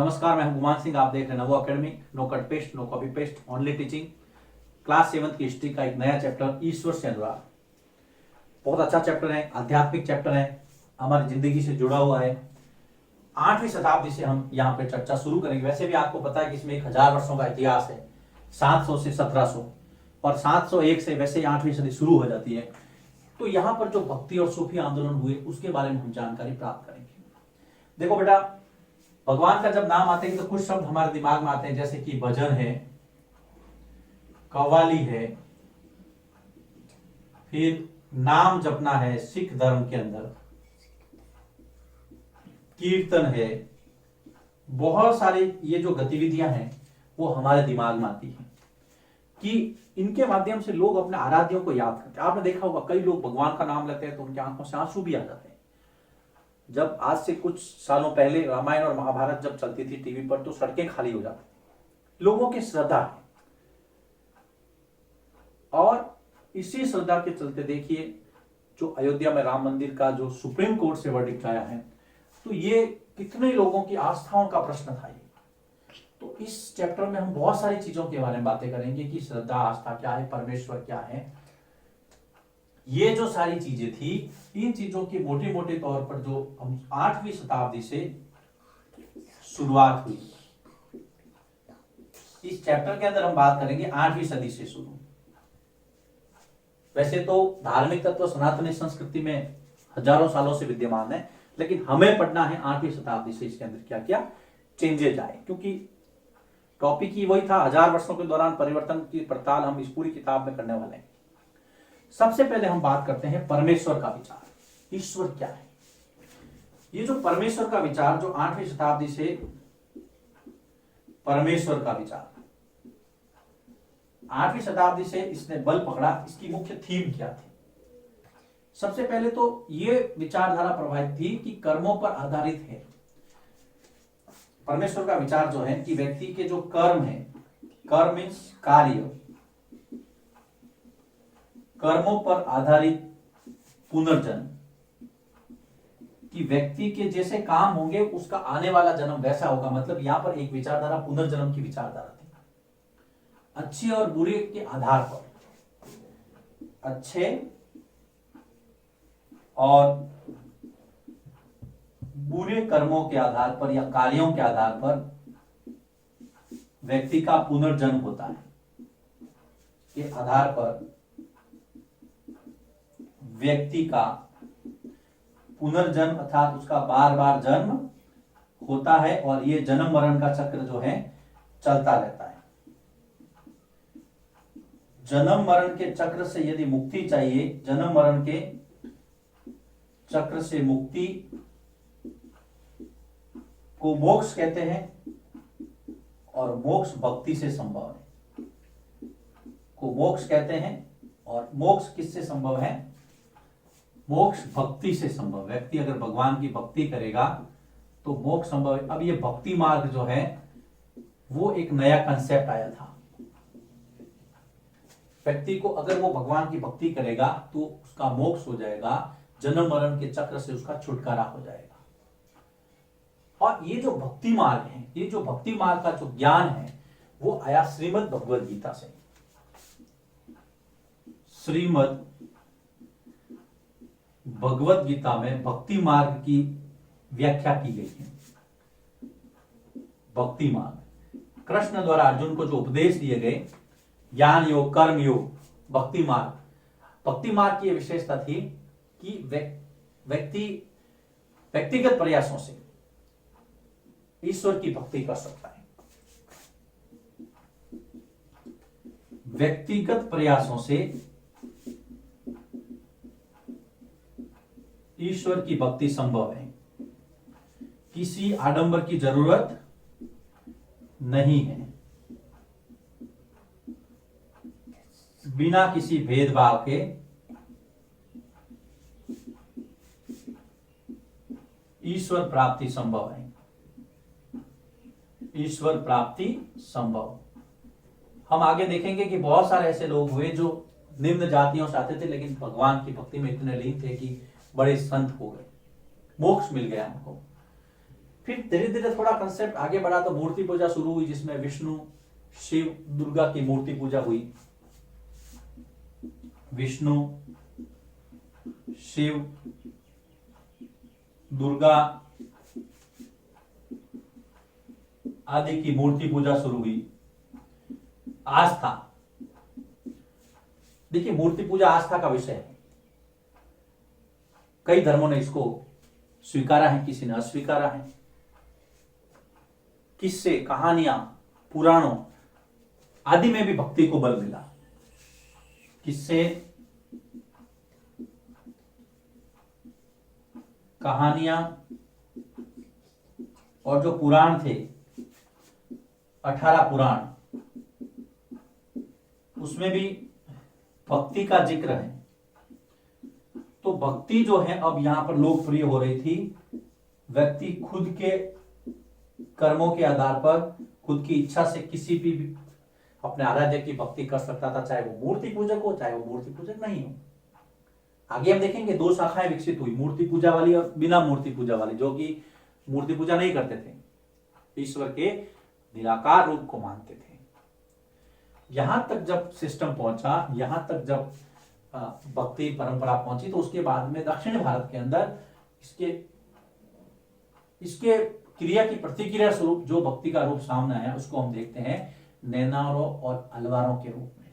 नमस्कार, मैं हूं गुमान सिंह। आप देख रहे हैं Navo academy. No cut paste, no copy paste, only teaching. Class 7 की हिस्ट्री का एक नया चैप्टर, ईश्वर से अनुराग। बहुत अच्छा चैप्टर है, आध्यात्मिक चैप्टर है, हमारी जिंदगी से जुड़ा हुआ है। 8वीं शताब्दी से हम यहाँ पे चर्चा शुरू करेंगे। वैसे भी आपको पता है कि इसमें 1000 वर्षों का इतिहास है, 700 से 1700 और 701 से वैसे 8वीं सदी शुरू हो जाती है। तो यहाँ पर जो भक्ति और सूफी आंदोलन हुए उसके बारे में हम जानकारी प्राप्त करेंगे। देखो बेटा, भगवान का जब नाम आते हैं तो कुछ शब्द हमारे दिमाग में आते हैं, जैसे कि भजन है, कव्वाली है, फिर नाम जपना है सिख धर्म के अंदर, कीर्तन है। बहुत सारी ये जो गतिविधियां हैं वो हमारे दिमाग में आती हैं कि इनके माध्यम से लोग अपने आराध्यों को याद करते हैं। आपने देखा होगा कई लोग भगवान का नाम लेते हैं तो उनकी आंखों से आंसू भी आ जाते हैं। जब आज से कुछ सालों पहले रामायण और महाभारत जब चलती थी टीवी पर तो सड़कें खाली हो जाती, लोगों की श्रद्धा है। और इसी श्रद्धा के चलते देखिए जो अयोध्या में राम मंदिर का जो सुप्रीम कोर्ट से वर्डिक्ट आया है, तो ये कितने लोगों की आस्थाओं का प्रश्न था। ये तो इस चैप्टर में हम बहुत सारी चीजों के बारे में बातें करेंगे कि श्रद्धा, आस्था क्या है, परमेश्वर क्या है। ये जो सारी चीजें थी, इन चीजों की मोटे मोटे तौर पर जो हम 8वीं शताब्दी से शुरुआत हुई। इस चैप्टर के अंदर हम बात करेंगे 8वीं सदी से शुरू। वैसे तो धार्मिक तत्व सनातनी संस्कृति में हजारों सालों से विद्यमान है, लेकिन हमें पढ़ना है 8वीं शताब्दी से इसके अंदर क्या क्या चेंजेज आए, क्योंकि टॉपिक ही वही था। 1000 वर्षों के दौरान परिवर्तन की पड़ताल हम इस पूरी किताब में करने वाले हैं। सबसे पहले हम बात करते हैं परमेश्वर का विचार। ईश्वर क्या है? ये जो परमेश्वर का विचार, जो 8वीं शताब्दी से परमेश्वर का विचार 8वीं शताब्दी से इसने बल पकड़ा, इसकी मुख्य थीम क्या थी? सबसे पहले तो ये विचारधारा प्रभावित थी कि कर्मों पर आधारित है। परमेश्वर का विचार जो है कि व्यक्ति के जो कर्म है, कर्म मीन्स कार्य, कर्मों पर आधारित पुनर्जन्म, कि व्यक्ति के जैसे काम होंगे उसका आने वाला जन्म वैसा होगा। मतलब यहां पर एक विचारधारा पुनर्जन्म की विचारधारा थी। अच्छे और बुरे के आधार पर, अच्छे और बुरे कर्मों के आधार पर या कार्यों के आधार पर व्यक्ति का पुनर्जन्म होता है। के आधार पर व्यक्ति का पुनर्जन्म अर्थात उसका बार बार जन्म होता है और ये जन्म मरण का चक्र जो है चलता रहता है। जन्म मरण के चक्र से यदि मुक्ति चाहिए, जन्म मरण के चक्र से मुक्ति को मोक्ष कहते हैं और मोक्ष भक्ति से संभव है। को मोक्ष कहते हैं और मोक्ष किससे संभव है? मोक्ष भक्ति से संभव। व्यक्ति अगर भगवान की भक्ति करेगा तो मोक्ष संभव है। अब ये भक्ति मार्ग जो है वो एक नया कंसेप्ट आया था। व्यक्ति को अगर वो भगवान की भक्ति करेगा तो उसका मोक्ष हो जाएगा, जन्म मरण के चक्र से उसका छुटकारा हो जाएगा। और ये जो भक्ति मार्ग है, ये जो भक्ति मार्ग का जो ज्ञान है वो आया श्रीमद् भगवद गीता से। श्रीमद् भगवद गीता में भक्ति मार्ग की व्याख्या की गई है। भक्ति मार्ग, कृष्ण द्वारा अर्जुन को जो उपदेश दिए गए, ज्ञान योग, कर्म योग, भक्ति मार्ग। भक्ति मार्ग की विशेषता थी कि व्यक्ति व्यक्तिगत प्रयासों से ईश्वर की भक्ति कर सकता है। व्यक्तिगत प्रयासों से ईश्वर की भक्ति संभव है। किसी आडंबर की जरूरत नहीं है। बिना किसी भेदभाव के ईश्वर प्राप्ति संभव है। ईश्वर प्राप्ति संभव। हम आगे देखेंगे कि बहुत सारे ऐसे लोग हुए जो निम्न जातियों से आते थे लेकिन भगवान की भक्ति में इतने लीन थे कि बड़े संत हो गए, मोक्ष मिल गया उनको। फिर धीरे धीरे थोड़ा कंसेप्ट आगे बढ़ा तो मूर्ति पूजा शुरू हुई, जिसमें विष्णु, शिव, दुर्गा की मूर्ति पूजा हुई। विष्णु, शिव, दुर्गा आदि की मूर्ति पूजा शुरू हुई। आस्था, देखिए मूर्ति पूजा आस्था का विषय है। कई धर्मों ने इसको स्वीकारा है, किसी ने अस्वीकारा है। किस्से, कहानियां, पुराणों आदि में भी भक्ति को बल मिला। किस्से, कहानियां और जो पुराण थे, 18 पुराण, उसमें भी भक्ति का जिक्र है। तो भक्ति जो है अब यहां पर लोकप्रिय हो रही थी। व्यक्ति खुद के कर्मों के आधार पर, खुद की इच्छा से किसी भी अपने आराध्य की भक्ति कर सकता था, चाहे वो मूर्ति पूजक हो, चाहे वो मूर्ति पूजक नहीं हो। आगे हम देखेंगे 2 शाखाएं विकसित हुई, मूर्ति पूजा वाली और बिना मूर्ति पूजा वाली। जो कि मूर्ति पूजा नहीं करते थे, ईश्वर के निराकार रूप को मानते थे। यहां तक जब सिस्टम पहुंचा, यहां तक जब भक्ति परंपरा पहुंची, तो उसके बाद में दक्षिण भारत के अंदर इसके क्रिया की प्रतिक्रिया स्वरूप जो भक्ति का रूप सामने आया, उसको हम देखते हैं नैनारों और अलवारों के रूप में।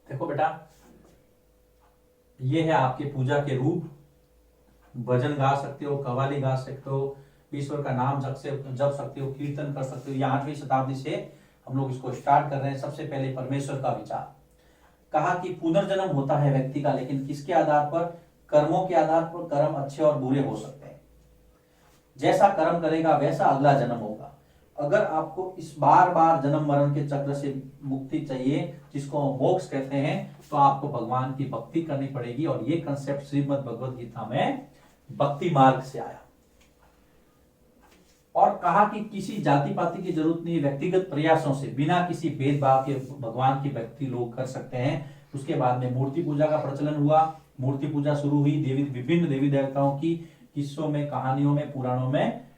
देखो बेटा, ये है आपके पूजा के रूप। भजन गा सकते हो, कव्वाली गा सकते हो, ईश्वर का नाम जप सकते हो, कीर्तन कर सकते हो। ये 8वीं शताब्दी से हम लोग इसको स्टार्ट कर रहे हैं। सबसे पहले परमेश्वर का विचार, कहा कि पुनर्जन्म होता है व्यक्ति का, लेकिन किसके आधार पर? कर्मों के आधार पर। कर्म अच्छे और बुरे हो सकते हैं। जैसा कर्म करेगा वैसा अगला जन्म होगा। अगर आपको इस बार बार जन्म मरण के चक्र से मुक्ति चाहिए, जिसको मोक्ष कहते हैं, तो आपको भगवान की भक्ति करनी पड़ेगी। और ये कंसेप्ट श्रीमद् भगवद गीता में भक्ति मार्ग से आया। और कहा कि किसी जाति पाति की जरूरत नहीं, व्यक्तिगत प्रयासों से, बिना किसी भेदभाव के भगवान की भक्ति लोग कर सकते हैं। उसके बाद में मूर्ति पूजा का प्रचलन हुआ। मूर्ति पूजा शुरू हुई। विभिन्न देवी देवताओं की किस्सों में, कहानियों में, पुराणों में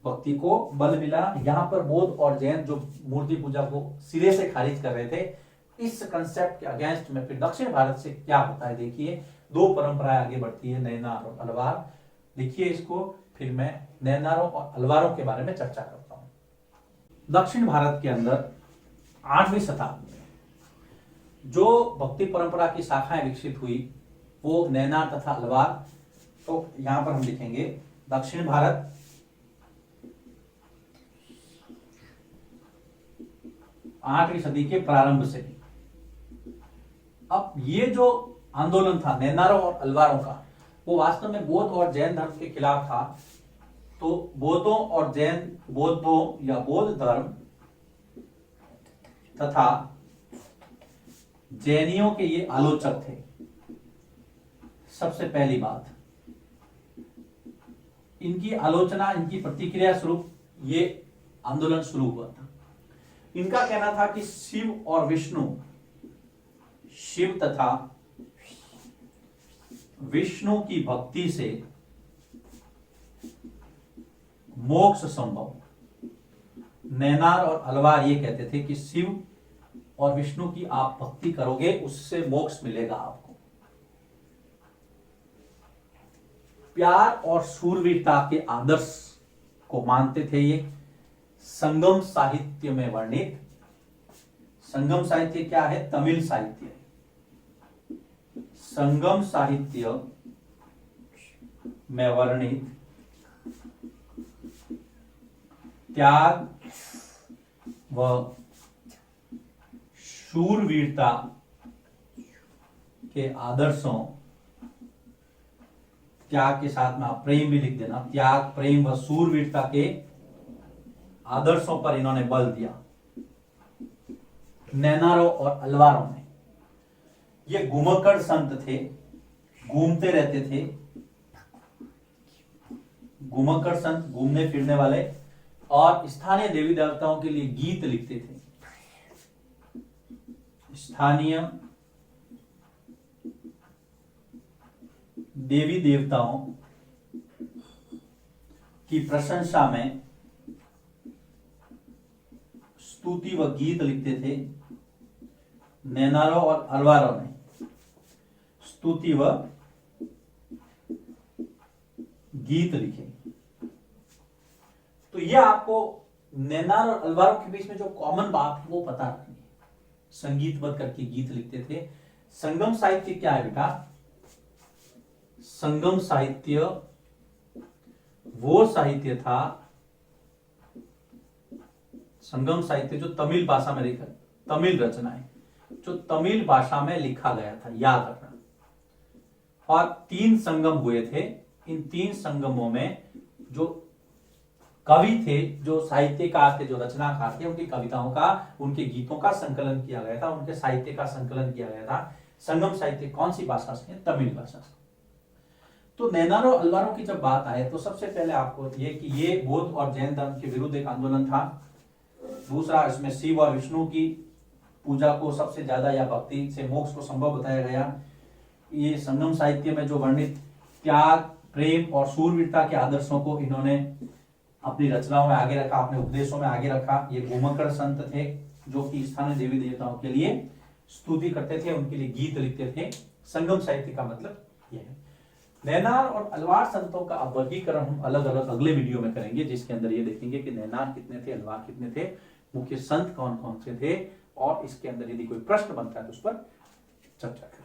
भक्ति को बल मिला। यहाँ पर बौद्ध और जैन जो मूर्ति पूजा को सिरे से खारिज कर रहे थे, इस कंसेप्ट के अगेंस्ट में फिर दक्षिण भारत से क्या होता है देखिए। 2 परंपराएं आगे बढ़ती है, नैनार और अलवार। देखिए इसको, फिर मैं नैनारों और अलवारों के बारे में चर्चा करता हूं। दक्षिण भारत के अंदर 8वीं शताब्दी में जो भक्ति परंपरा की शाखाएं विकसित हुई, वो नैनार तथा अलवार। तो यहां पर हम लिखेंगे दक्षिण भारत, 8वीं सदी के प्रारंभ से ही। अब ये जो आंदोलन था नैनारों और अलवारों का, वो वास्तव में बौद्ध और जैन धर्म के खिलाफ था। तो बौद्धों और जैन, बौद्धों या बौद्ध धर्म तथा जैनियों के ये आलोचक थे। सबसे पहली बात, इनकी आलोचना, इनकी प्रतिक्रिया स्वरूप ये आंदोलन शुरू हुआ था। इनका कहना था कि शिव और विष्णु, शिव तथा विष्णु की भक्ति से मोक्ष संभव। नैनार और अलवार ये कहते थे कि शिव और विष्णु की आप भक्ति करोगे, उससे मोक्ष मिलेगा आपको। प्यार और शूरवीरता के आदर्श को मानते थे ये। संगम साहित्य में वर्णित, संगम साहित्य क्या है? तमिल साहित्य। संगम साहित्य में वर्णित त्याग व शूरवीरता के आदर्शों, त्याग के साथ में आप प्रेम भी लिख देना, त्याग, प्रेम व शूरवीरता के आदर्शों पर इन्होंने बल दिया नैनारों और अलवारों ने। ये घुमक्कड़ संत थे, घूमते रहते थे। घुमक्कड़ संत, घूमने फिरने वाले, और स्थानीय देवी देवताओं के लिए गीत लिखते थे। स्थानीय देवी देवताओं की प्रशंसा में स्तुति व गीत लिखते थे। नैनारों और अलवारों ने स्तुति व गीत लिखे। तो यह आपको नैनार और अलवारों के बीच में जो कॉमन बात है वो पता रखनी है। संगीतबद्ध करके गीत लिखते थे। संगम साहित्य क्या है बेटा? संगम साहित्य वो साहित्य था, संगम साहित्य जो तमिल भाषा में लिखा, तमिल रचनाएं जो तमिल भाषा में लिखा गया था, याद रखना। और 3 संगम हुए थे। इन 3 संगमों में जो कवि थे, जो साहित्यकार थे, जो रचनाकार थे, उनकी कविताओं का, उनके गीतों का संकलन किया गया था, उनके साहित्य का संकलन किया गया था। संगम साहित्य कौन सी भाषा से है? तमिल भाषा से। तो नैनारों अलवारों की जब बात आए तो सबसे पहले आपको ये कि ये बौद्ध और जैन धर्म के विरुद्ध एक आंदोलन था। दूसरा, इसमें शिव और विष्णु की पूजा को सबसे ज्यादा या भक्ति से मोक्ष को संभव बताया गया। ये संगम साहित्य में जो वर्णित त्याग, प्रेम और शूरवीरता के आदर्शों को इन्होंने अपनी रचनाओं में आगे रखा, अपने उपदेशों में आगे रखा। ये भूमकर संत थे जो कि स्थानीय देवी देवताओं के लिए स्तुति करते थे, उनके लिए गीत लिखते थे। संगम साहित्य का मतलब यह है। नैनार और अलवार संतों का वर्गीकरण हम अलग अलग अगले वीडियो में करेंगे, जिसके अंदर ये देखेंगे कि नैनार कितने थे, अलवार कितने थे, मुख्य संत कौन कौन से थे, और इसके अंदर यदि कोई प्रश्न बनता है तो उस पर चर्चा करेंगे।